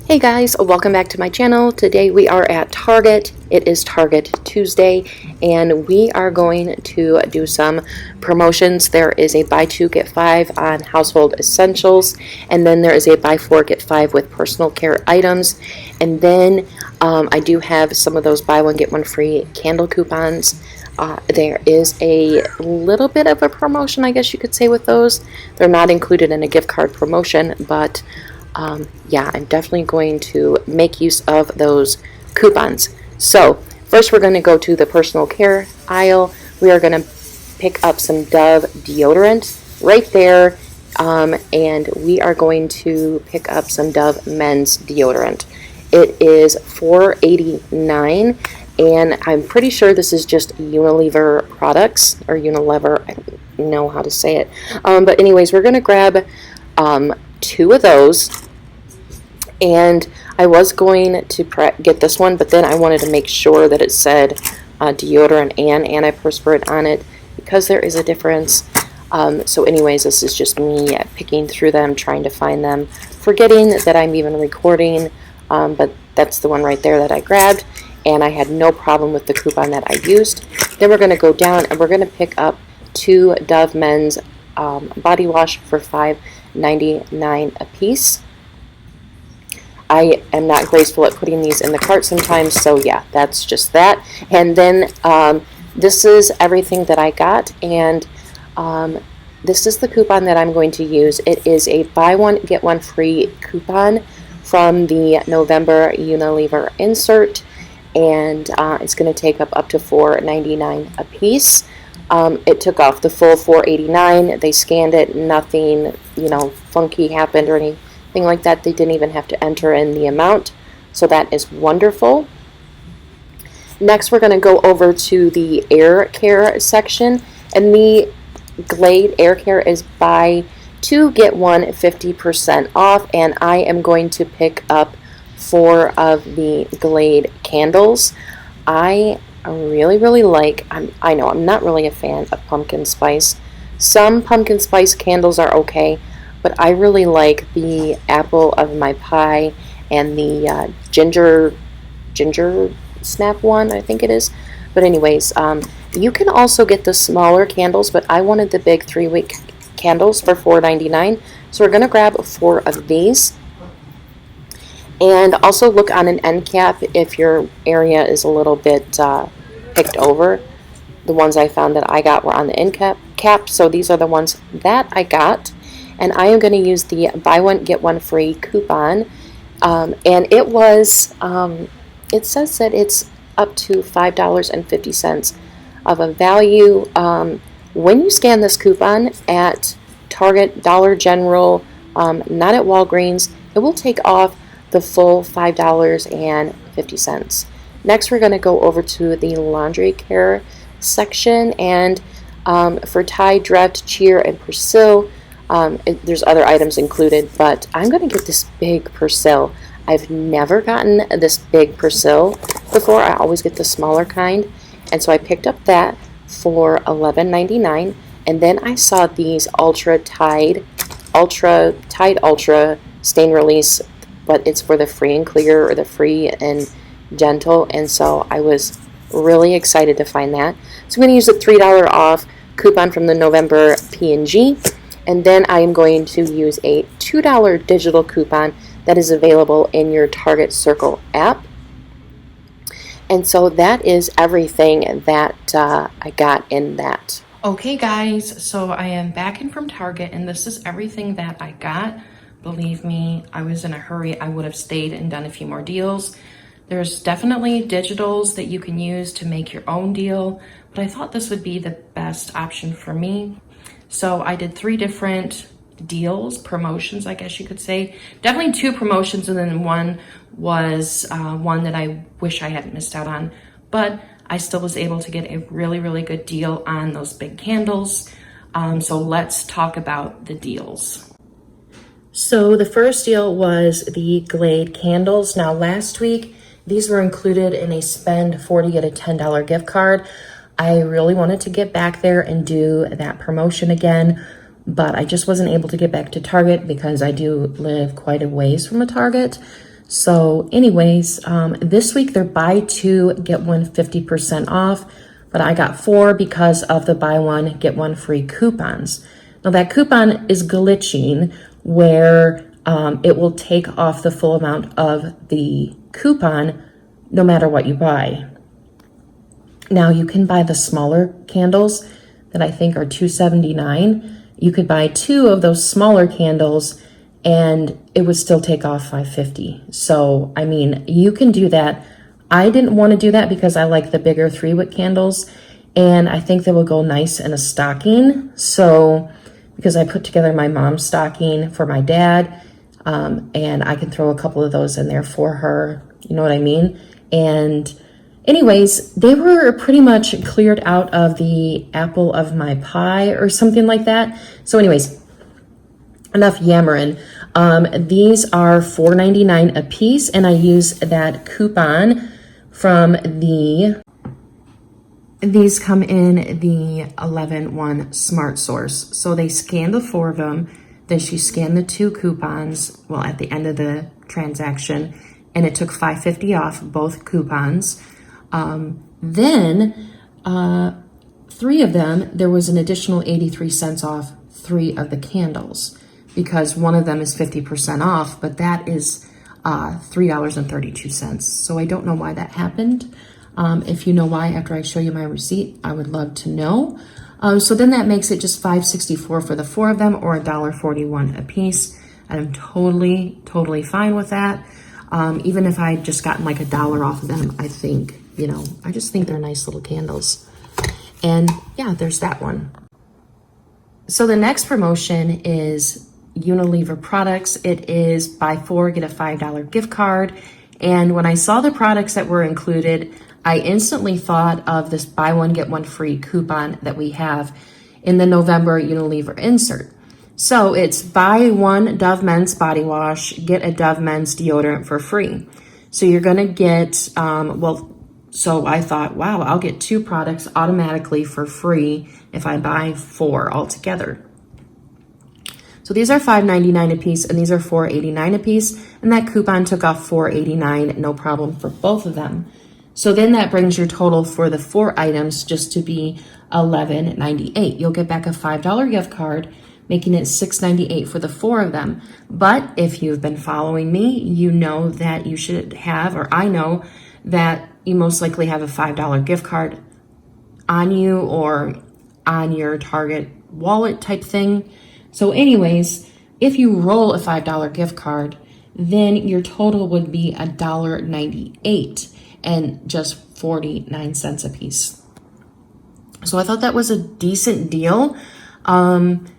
Hey guys, welcome back to my channel. Today we are at Target. It is Target Tuesday and we are going to do some promotions. There is a buy 2 get 5 on household essentials, and then there is a buy 4 get 5 with personal care items, and then I do have some of those buy 1 get 1 free candle coupons. There is a little bit of a promotion, I guess you could say, with those. They're not included in a gift card promotion, but yeah, I'm definitely going to make use of those coupons. So first we're going to go to the personal care aisle. We are going to pick up some Dove deodorant right there, and we are going to pick up some Dove men's deodorant. It is $4.89, and I'm pretty sure this is just Unilever products, or Unilever, I don't know how to say it, but anyways, we're going to grab 2 of those. And I was going to get this one, but then I wanted to make sure that it said deodorant and antiperspirant on it, because there is a difference. So anyways, this is just me picking through them, trying to find them, forgetting that I'm even recording, but that's the one right there that I grabbed, and I had no problem with the coupon that I used. Then we're going to go down and we're going to pick up 2 Dove men's body wash for $5.99 a piece. I am not graceful at putting these in the cart sometimes, so yeah, that's just that. And then this is everything that I got, and this is the coupon that I'm going to use. It is a buy 1 get 1 free coupon from the November Unilever insert, and it's going to take up to $4.99 a piece. It took off the full $4.89. They scanned it, nothing funky happened or anything like that. They didn't even have to enter in the amount, so that is wonderful. Next we're going to go over to the air care section, and the Glade air care is buy 2 get 1 50% off, and I am going to pick up 4 of the Glade candles. I really like, I know I'm not really a fan of pumpkin spice. Some pumpkin spice candles are okay, but I really like the apple of my pie and the ginger snap one, I think it is. But anyways, you can also get the smaller candles, but I wanted the big 3-wick candles for $4.99. So we're going to grab 4 of these. And also look on an end cap if your area is a little bit picked over. The ones I found that I got were on the end cap, so these are the ones that I got. And I am going to use the buy 1 get 1 free coupon, and it was it says that it's up to $5.50 of a value. When you scan this coupon at Target, Dollar General, not at Walgreens, it will take off the full $5.50. Next we're going to go over to the laundry care section, and for Tide, Dreft, Cheer, and Persil, there's other items included, but I'm going to get this big Persil. I've never gotten this big Persil before. I always get the smaller kind, and so I picked up that for $11.99. And then I saw these Tide Ultra stain release, but it's for the free and clear or the free and gentle, and so I was really excited to find that. So I'm going to use a $3 off coupon from the November P&G. And then I am going to use a $2 digital coupon that is available in your Target Circle app. And so that is everything that I got in that. Okay guys, so I am back in from Target, and this is everything that I got. Believe me, I was in a hurry. I would have stayed and done a few more deals. There's definitely digitals that you can use to make your own deal, but I thought this would be the best option for me. So I did 3 different deals, promotions, I guess you could say. Definitely 2 promotions, and then one was one that I wish I hadn't missed out on. But I still was able to get a really good deal on those big candles. So let's talk about the deals. So the first deal was the Glade candles. Now last week, these were included in a spend 40 get a $10 gift card. I really wanted to get back there and do that promotion again, but I just wasn't able to get back to Target because I do live quite a ways from a Target. So anyways, this week they're buy two, get one 50% off, but I got 4 because of the buy one, get one free coupons. Now that coupon is glitching where it will take off the full amount of the coupon no matter what you buy. Now you can buy the smaller candles that I think are $2.79. You could buy 2 of those smaller candles and it would still take off $5.50. So, I mean, you can do that. I didn't want to do that because I like the bigger 3-wick candles and I think they will go nice in a stocking. So, because I put together my mom's stocking for my dad, and I can throw a couple of those in there for her, you know what I mean? And anyways, they were pretty much cleared out of the apple of my pie or something like that. So anyways, enough yammering. These are $4.99 a piece, and I use that coupon from these come in the 11-1 Smart Source. So they scanned the 4 of them, then she scanned the 2 coupons, well, at the end of the transaction, and it took $5.50 off both coupons. Then 3 of them, there was an additional 83 cents off 3 of the candles because one of them is 50% off, but that is $3.32. So I don't know why that happened. If you know why, after I show you my receipt, I would love to know. So then that makes it just $5.64 for the 4 of them, or $1.41 a piece. I'm totally fine with that. Even if I just gotten like $1 off of them, I think, you know, I just think they're nice little candles. And yeah, there's that one. So the next promotion is Unilever products. It is buy 4, get a $5 gift card. And when I saw the products that were included, I instantly thought of this buy 1, get 1 free coupon that we have in the November Unilever insert. So it's buy 1 Dove Men's body wash, get a Dove Men's deodorant for free. So you're going to get, so I thought, wow, I'll get 2 products automatically for free if I buy 4 altogether. So these are $5.99 a piece and these are $4.89 a piece. And that coupon took off $4.89, no problem for both of them. So then that brings your total for the 4 items just to be $11.98. You'll get back a $5 gift card, making it $6.98 for the 4 of them. But if you've been following me, you know that you should have, or I know that you most likely have a $5 gift card on you or on your Target wallet type thing. So anyways, if you roll a $5 gift card, then your total would be $1.98 and just 49 cents a piece. So I thought that was a decent deal. And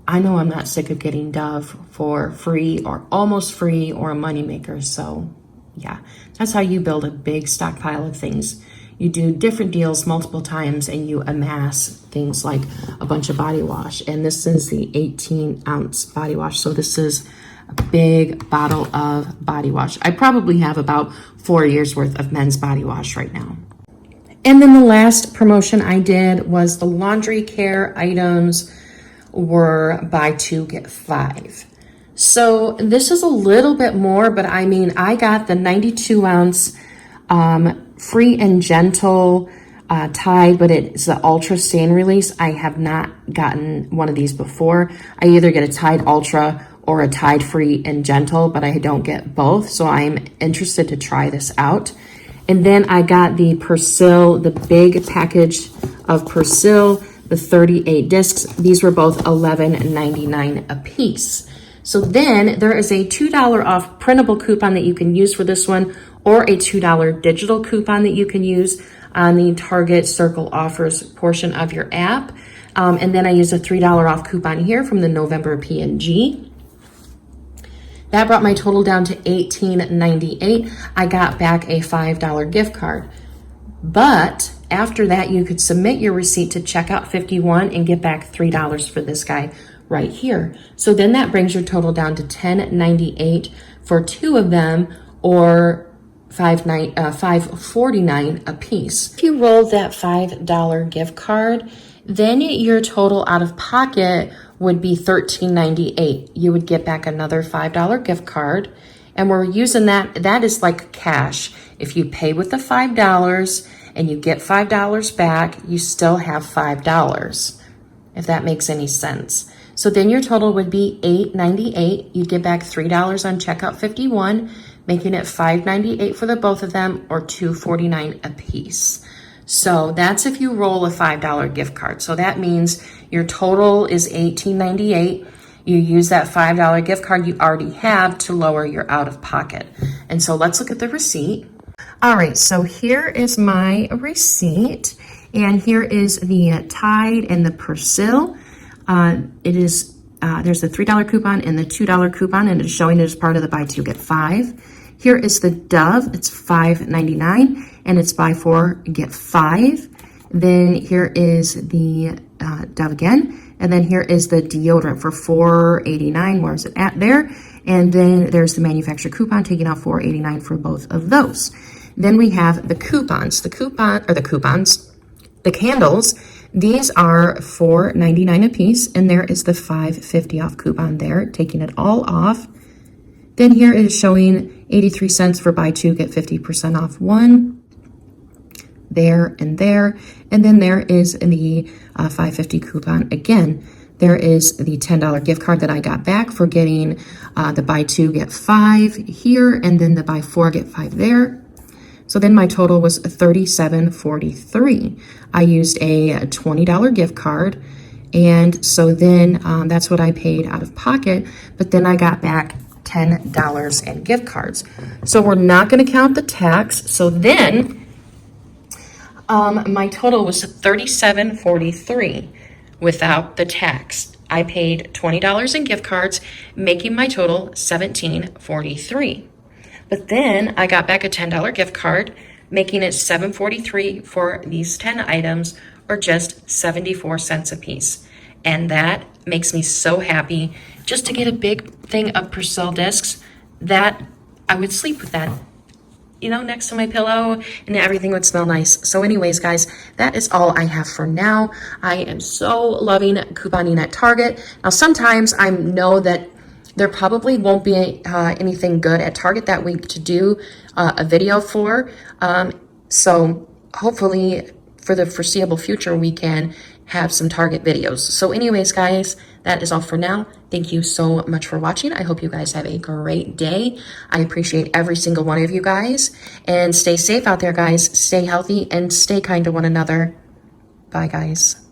I know I'm not sick of getting Dove for free or almost free or a moneymaker. So yeah, that's how you build a big stockpile of things. You do different deals multiple times and you amass things like a bunch of body wash. And this is the 18-ounce body wash. So this is a big bottle of body wash. I probably have about 4 years worth of men's body wash right now. And then the last promotion I did was the laundry care items were buy 2, get 5. So this is a little bit more, but I mean, I got the 92-ounce Free and Gentle Tide, but it's the Ultra Stain Release. I have not gotten one of these before. I either get a Tide Ultra or a Tide Free and Gentle, but I don't get both. So I'm interested to try this out. And then I got the Persil, the big package of Persil, the 38 discs. These were both $11.99 a piece. So then there is a $2 off printable coupon that you can use for this one, or a $2 digital coupon that you can use on the Target Circle Offers portion of your app. And then I used a $3 off coupon here from the November P&G. That brought my total down to $18.98. I got back a $5 gift card. But after that, you could submit your receipt to checkout 51 and get back $3 for this guy right here. So then that brings your total down to $10.98 for 2 of them, or $5.49 a piece. If you roll that $5 gift card, then your total out of pocket would be $13.98. You would get back another $5 gift card, And we're using that is like cash. If you pay with the $5 and you get $5 back, you still have $5, if that makes any sense. So then your total would be $8.98. You get back $3 on checkout 51, making it $5.98 for the both of them, or $2.49 a piece. So that's if you roll a $5 gift card. So that means your total is $18.98. You use that $5 gift card you already have to lower your out of pocket. And so let's look at the receipt. All right, so here is my receipt, and here is the Tide and the Persil. There's the $3 coupon and the $2 coupon, and it's showing it as part of the buy two get five. Here is the Dove, it's $5.99, and it's buy four get five. Then here is the Dove again. And then here is the deodorant for $4.89. Where is it at there? And then there's the manufacturer coupon taking off $4.89 for both of those. Then we have the coupons. The candles. These are $4.99 a piece, and there is the $5.50 off coupon there, taking it all off. Then here it is showing 83 cents for buy two get 50% off one. There and there. And then there is the $5.50 coupon again. There is the $10 gift card that I got back for getting the buy two get five here, and then the buy four get five there. So then my total was $37.43. I used a $20 gift card, and so then that's what I paid out of pocket, but then I got back $10 in gift cards. So we're not going to count the tax. So then my total was $37.43 without the tax. I paid $20 in gift cards, making my total $17.43. But then I got back a $10 gift card, making it $7.43 for these 10 items, or just 74 cents a piece. And that makes me so happy. Just to get a big thing of Persil discs, that I would sleep with that, next to my pillow, and everything would smell nice. So anyways, guys, that is all I have for now. I am so loving couponing at Target. Now, sometimes I know that there probably won't be anything good at Target that week to do a video for. So hopefully for the foreseeable future, we can have some Target videos. So anyways, guys, that is all for now. Thank you so much for watching. I hope you guys have a great day. I appreciate every single one of you guys. And stay safe out there, guys. Stay healthy and stay kind to one another. Bye, guys.